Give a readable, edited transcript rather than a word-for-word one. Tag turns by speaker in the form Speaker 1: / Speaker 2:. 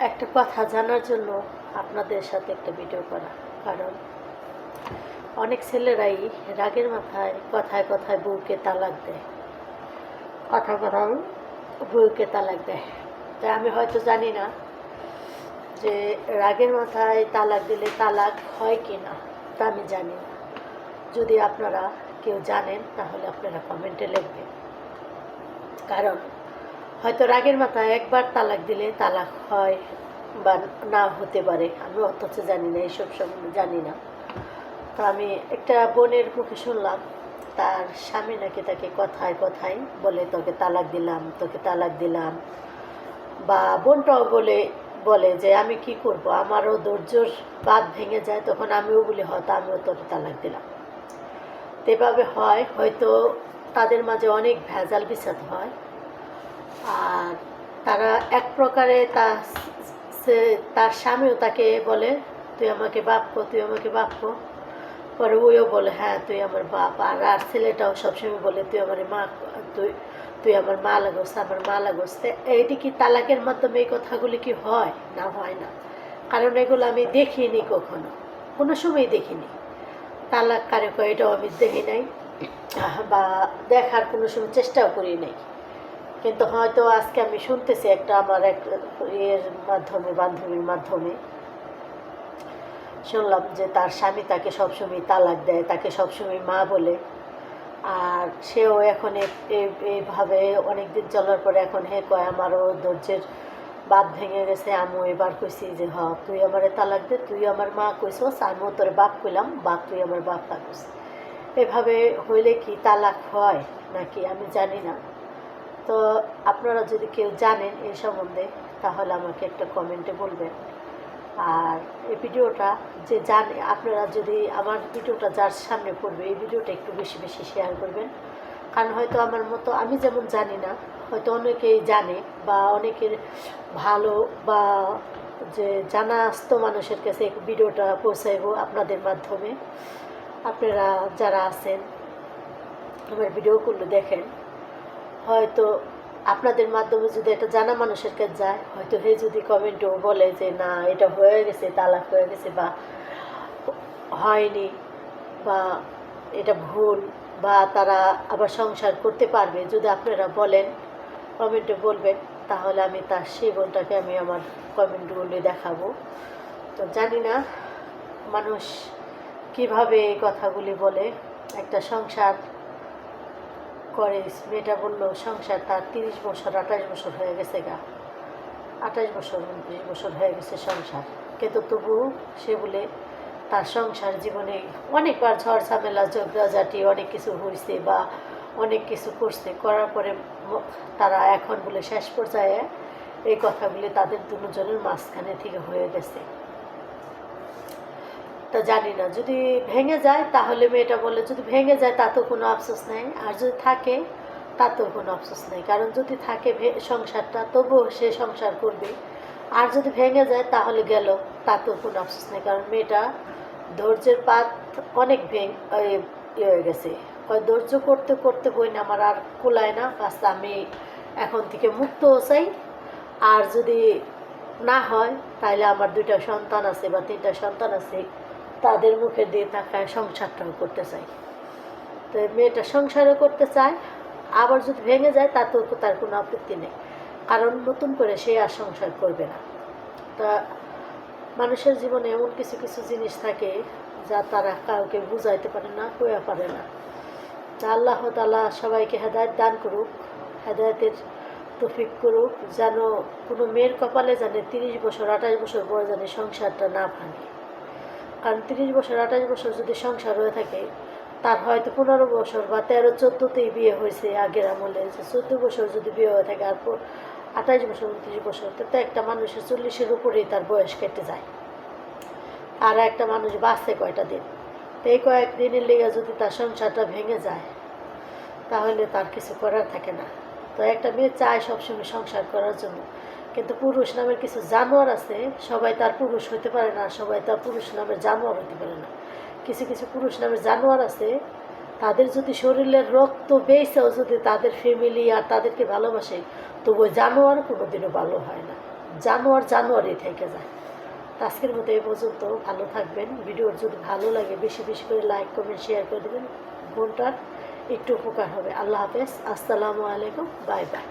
Speaker 1: একটা কথা জানার জন্য আপনাদের সাথে একটা ভিডিও করা। কারণ অনেক ছেলেরাই রাগের মাথায় কথায় কথায় বউকে তালাক দেয়, কথায় কথায় বউকে তালাক দেয়। তাই আমি হয়তো জানি না যে রাগের মাথায় তালাক দিলে তালাক হয় কি না, তা আমি জানি না। যদি আপনারা কেউ জানেন তাহলে আপনারা কমেন্টে লিখবেন। কারণ হয়তো রাগের মাথায় একবার তালাক দিলে তালাক হয় বা না হতে পারে, আমি অথচ জানি না, এইসব সম্বন্ধে জানি না। তো আমি একটা বোনের মুখে শুনলাম তার স্বামী নাকি তাকে কথায় কথায় বলে তোকে তালাক দিলাম, তোকে তালাক দিলাম। বা বোনটাও বলে যে আমি কি করব, আমারও ধৈর্যর বাঁধ ভেঙে যায়, তখন আমিও বলি হয়তো আমিও তোকে তালাক দিলাম। তো এভাবে হয়, হয়তো তাদের মাঝে অনেক ভেজাল বিছাদ হয়। আর তারা এক প্রকারে তার স্বামীও তাকে বলে তুই আমাকে বাপ কো, তুই আমাকে বাপ কো। পরে ওইও বলে হ্যাঁ তুই আমার বাপ। আর ছেলেটাও সবসময় বলে তুই আমার মা, তুই তুই আমার মা লাগোস, আমার মা লাগোস। এইটি কি তালাকের মাধ্যমে এই কথাগুলি কি হয়? না, হয় না। কারণ এগুলো আমি দেখিনি, কখনো কোনো সময় দেখিনি। তালাক কারে কয় এটাও আমি দেখি নাই, বা দেখার কোনো সময় চেষ্টাও করি নাই। কিন্তু হয়তো আজকে আমি শুনতেছি একটা আমার এক ইয়ের মাধ্যমে, বান্ধবীর মাধ্যমে শুনলাম যে তার স্বামী তাকে সবসময় তালাক দেয়, তাকে সবসময় মা বলে। আর সেও এখন এইভাবে অনেক দিন চলার পরে এখন কয় আমারও ধৈর্যের বাদ ভেঙে গেছে, আমিও এবার কইছি যে তুই আমারে তালাক দে, তুই আমার মা কইছস, আমিও তোর বাপ কইলাম, বাপ তুই আমার বাপ থাকস। এভাবে হইলে কি তালাক হয় নাকি আমি জানি না। তো আপনারা যদি কেউ জানেন এই সম্বন্ধে তাহলে আমাকে একটা কমেন্টে বলবেন। আর এই ভিডিওটা যে জানে, আপনারা যদি আমার ভিডিওটা যার সামনে পড়বে এই ভিডিওটা একটু বেশি বেশি শেয়ার করবেন। কারণ হয়তো আমার মতো আমি যেমন জানি না, হয়তো অনেকেই জানে, বা অনেকের ভালো বা যে জানা আসতো মানুষের কাছে এই ভিডিওটা পৌঁছাইব আপনাদের মাধ্যমে। আপনারা যারা আছেন আমার ভিডিওগুলো দেখেন, হয়তো আপনাদের মাধ্যমে যদি একটা জানা মানুষের কাছে যায়, হয়তো হে যদি কমেন্টও বলে যে না এটা হয়ে গেছে, তালাক হয়ে গেছে, বা হয়নি, বা এটা ভুল, বা তারা আবার সংসার করতে পারবে, যদি আপনারা বলেন, কমেন্টে বলবেন, তাহলে আমি তার সেই বোনটাকে আমি আমার কমেন্টগুলি দেখাবো। তো জানি না মানুষ কিভাবে এই কথাগুলি বলে। একটা সংসার করে, মেয়েটা বললো সংসার তার 30 বছর 28 বছর হয়ে গেছে, 28 বছর 29 বছর হয়ে গেছে সংসার, কিন্তু তবু সে বলে তার সংসার জীবনে অনেকবার ঝড় ঝামেলা ঝগড়াঝাটি অনেক কিছু হয়েছে, বা অনেক কিছু করছে, করার পরে তারা এখন বলে শেষ পর্যায়ে এই কথাগুলি তাদের দুজনের মাঝখানে থেকে হয়ে গেছে। তা জানি না, যদি ভেঙে যায় তাহলে মেয়েটা বলে যদি ভেঙে যায় তাতেও কোনো আফসোস নেই, আর যদি থাকে তাতেও কোনো আফসোস নেই। কারণ যদি থাকে সংসারটা তবুও সে সংসার করবে, আর যদি ভেঙে যায় তাহলে গেল, তাতেও কোনো আফসোস নেই। কারণ মেয়েটা ধৈর্যের পাত অনেক ইয়ে হয়ে গেছে, ধৈর্য করতে করতে বই না আমার আর কুলায় না, বাস আমি এখন থেকে মুক্ত চাই। আর যদি না হয় তাহলে আমার 2টা সন্তান আছে বা 3টা সন্তান আছে, তাদের মুখে দিয়ে তাকায় সংসারটাও করতে চাই। তো মেয়েটা সংসারও করতে চায়, আবার যদি ভেঙে যায় তাতেও তার কোনো আপত্তি নেই, কারণ নতুন করে সে আর সংসার করবে না। তা মানুষের জীবনে এমন কিছু কিছু জিনিস থাকে যা তারা কাউকে বুঝাইতে পারে না, কইয়া পারে না। তা আল্লাহ তাআলা সবাইকে হেদায়েত দান করুক, হেদায়েতের তৌফিক করুক, যেন কোনো মেয়ের কপালে জানে 30 বছর 28 বছর পর জানে সংসারটা না ভাঙে। কারণ 30 বছর 28 বছর যদি সংসার হয়ে থাকে, তার হয়তো 15 বছর বা 13-14তেই বিয়ে হয়েছে আগের আমলে, যে 14 বছর যদি বিয়ে হয়ে থাকে, আর 28 বছর 29 বছর, তো একটা মানুষের 40-এর উপরেই তার বয়স কেটে যায়। আর একটা মানুষ বাঁচে কয়টা দিন? তো এই কয়েকদিনের লেগে যদি তার সংসারটা ভেঙে যায় তাহলে তার কিছু করার থাকে না। তো একটা মেয়ে চায় সবসময় সংসার করার জন্য, কিন্তু পুরুষ নামের কিছু জানোয়ার আছে, সবাই তার পুরুষ হতে পারে না, সবাই তার পুরুষ নামের জানোয়ার হতে পারে না। কিছু কিছু পুরুষ নামের জানোয়ার আছে, তাদের যদি শরীরের রক্ত বেঁচেও যদি তাদের ফ্যামিলি আর তাদেরকে ভালোবাসে, তো ওই জানোয়ার কোনোদিনও ভালো হয় না। জানুয়ারি থেকে যায়। তো আজকের মতো এই পর্যন্ত। ভালো থাকবেন। ভিডিওর যদি ভালো লাগে বেশি বেশি করে লাইক কমেন্ট শেয়ার করে দেবেন, বোনটার একটু উপকার হবে। আল্লাহ হাফেজ, আসসালামু আলাইকুম, বাই বাই।